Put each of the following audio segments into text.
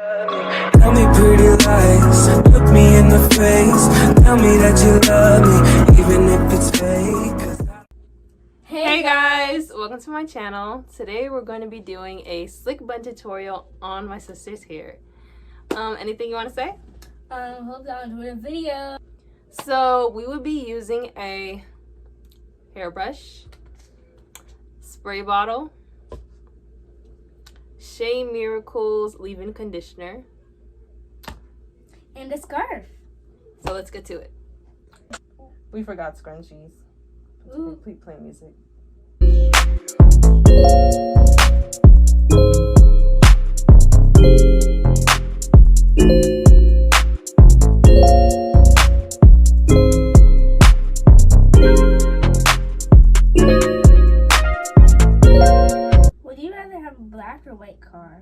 Tell me pretty lies, look me in the face. Tell me that you love me, even if it's fake. Hey guys, welcome to my channel. Today we're going to be doing a slick bun tutorial on my sister's hair. Anything you want to say? Hope y'all enjoyed the video. So we would be using a hairbrush, spray bottle, Shea Miracles leave-in conditioner, And a scarf. so let's get to it. We forgot scrunchies. Ooh. Please play music. Would you rather have a black or white car?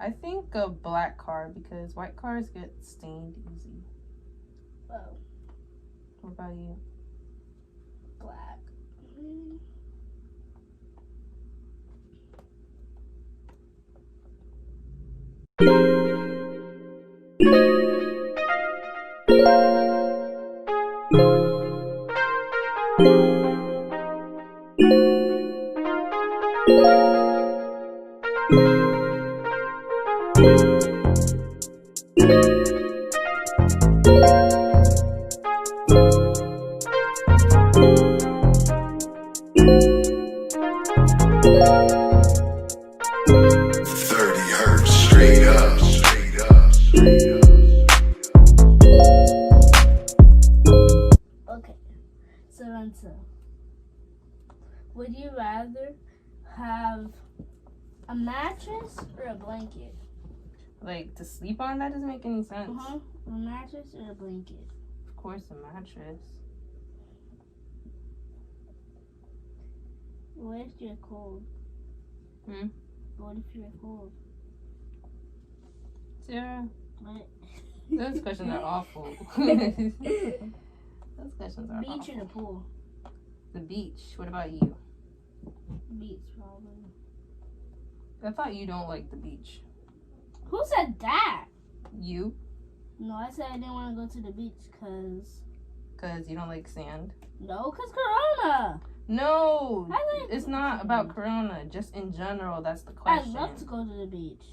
I think a black car because white cars get stained easy. Whoa, What about you? black. Okay, so would you rather have a mattress or a blanket? Like to sleep on? That doesn't make any sense. A mattress or a blanket? Of course, a mattress. What if you're cold? What if you're cold? Sarah, What? those questions are awful. Those questions are Beach awful. or the pool? The beach. What about you? Beach, probably. I thought you don't like the beach. Who said that? You? No, I said I didn't want to go to the beach because... Because you don't like sand. No, because Corona. No, I like- it's not about Corona. Just in general, that's the I'd question. love to go to the beach.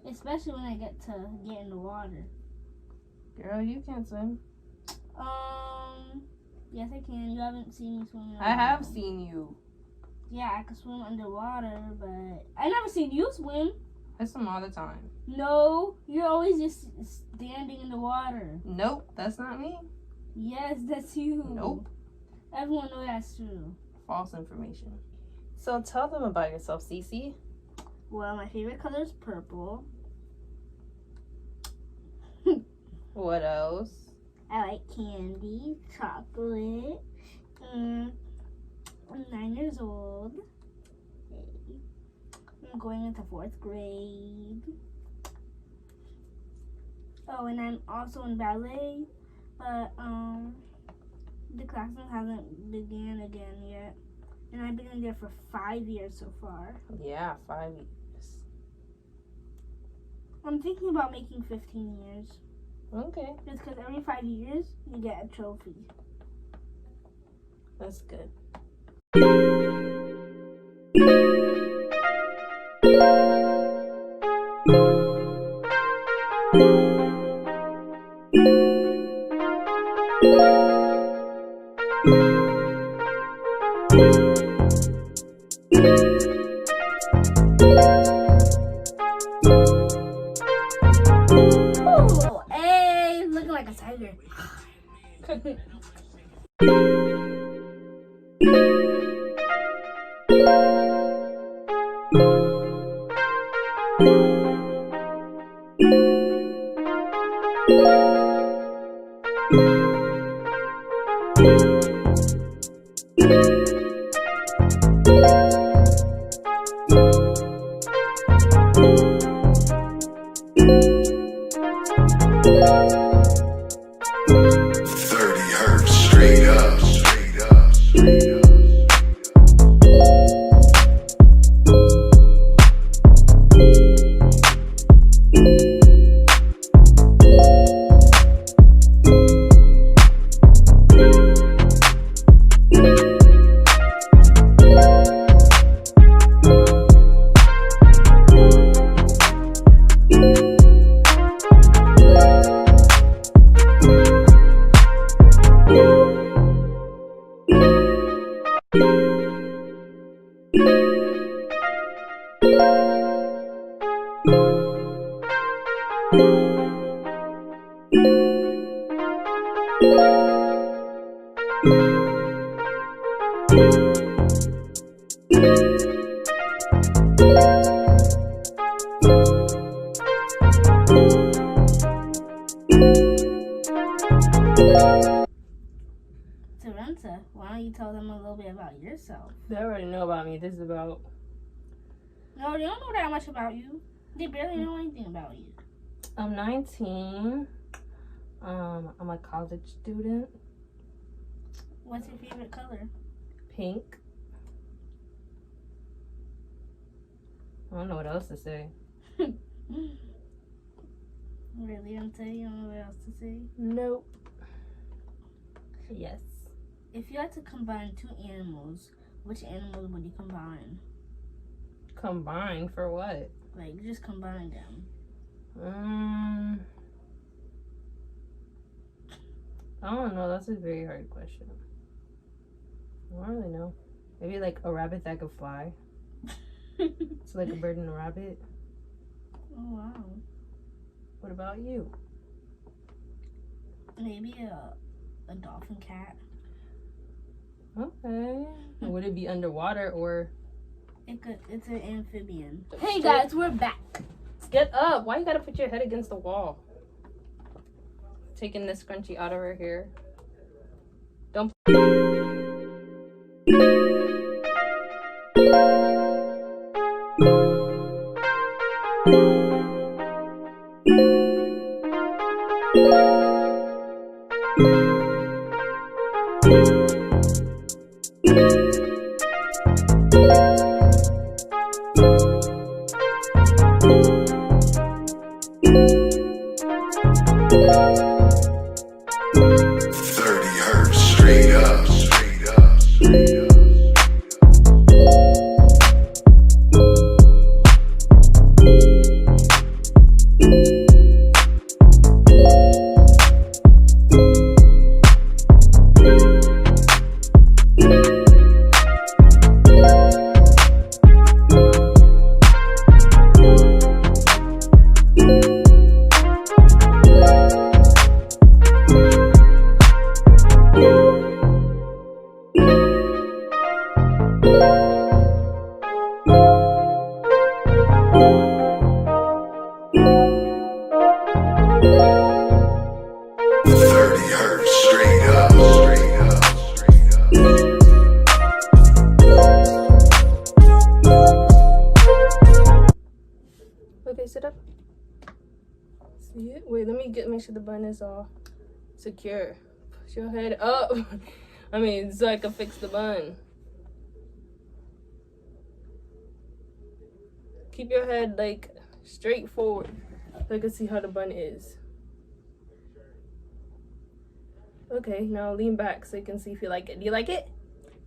Especially when I get in the water. Girl, you can't swim. Yes I can. You haven't seen me swim in a I have while. seen you. Yeah, I can swim underwater, but I never seen you swim. I swim all the time. No, you're always just standing in the water. Nope, that's not me. Yes, that's you. Nope. Everyone knows that's true. False information. So tell them about yourself, Cece. Well, my favorite color is purple. What else? I like candy, chocolate, and I'm 9 years old. Hey. I'm going into 4th grade. Oh, and I'm also in ballet, but the classes haven't began again yet. And I've been in there for 5 years so far. Yeah, 5 years. I'm thinking about making 15 years. Okay, Just because every 5 years, you get a trophy. that's good. Ooh, hey, looking like a tiger. Teresa, why don't you tell them a little bit about yourself? They already know about me. This is about. No, they don't know that much about you. They barely know anything about you. I'm 19. I'm a college student. What's your favorite color? Pink. I don't know what else to say. Really, until you don't know what else to say? Nope. Yes. If you had to combine two animals, which animals would you combine? Combine for what? Like, just combine them. I don't know. That's a very hard question. I don't really know. Maybe like a rabbit that could fly. So like a bird and a rabbit. Oh, wow. What about you? Maybe a dolphin cat. Okay. Would it be underwater or? It's an amphibian. Hey guys, we're back. Get up. Why you gotta put your head against the wall? Taking this scrunchie out of her hair. Don't. Okay, sit up. See it? Wait, let me make sure the bun is all secure. Push your head up. I mean, so I can fix the bun. Keep your head like straight forward so I can see how the bun is. Okay, now lean back so you can see if you like it. Do you like it?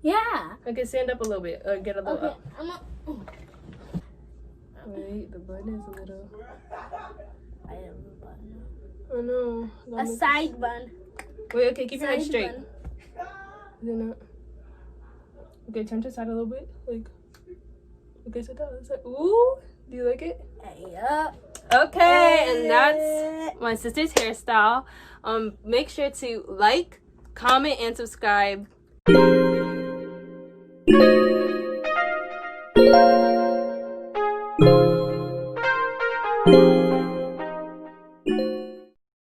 Yeah. Okay, stand up a little bit. Or get a little Okay. up. Wait, the bun is a little. I have a bun. Oh no. A side bun. Wait, okay, keep your head Side straight. bun. Then not. Okay, turn to the side a little bit. Like. Okay, so that was like. Ooh, do you like it? Yup. Okay, and that's my sister's hairstyle. Make sure to like, comment, and subscribe.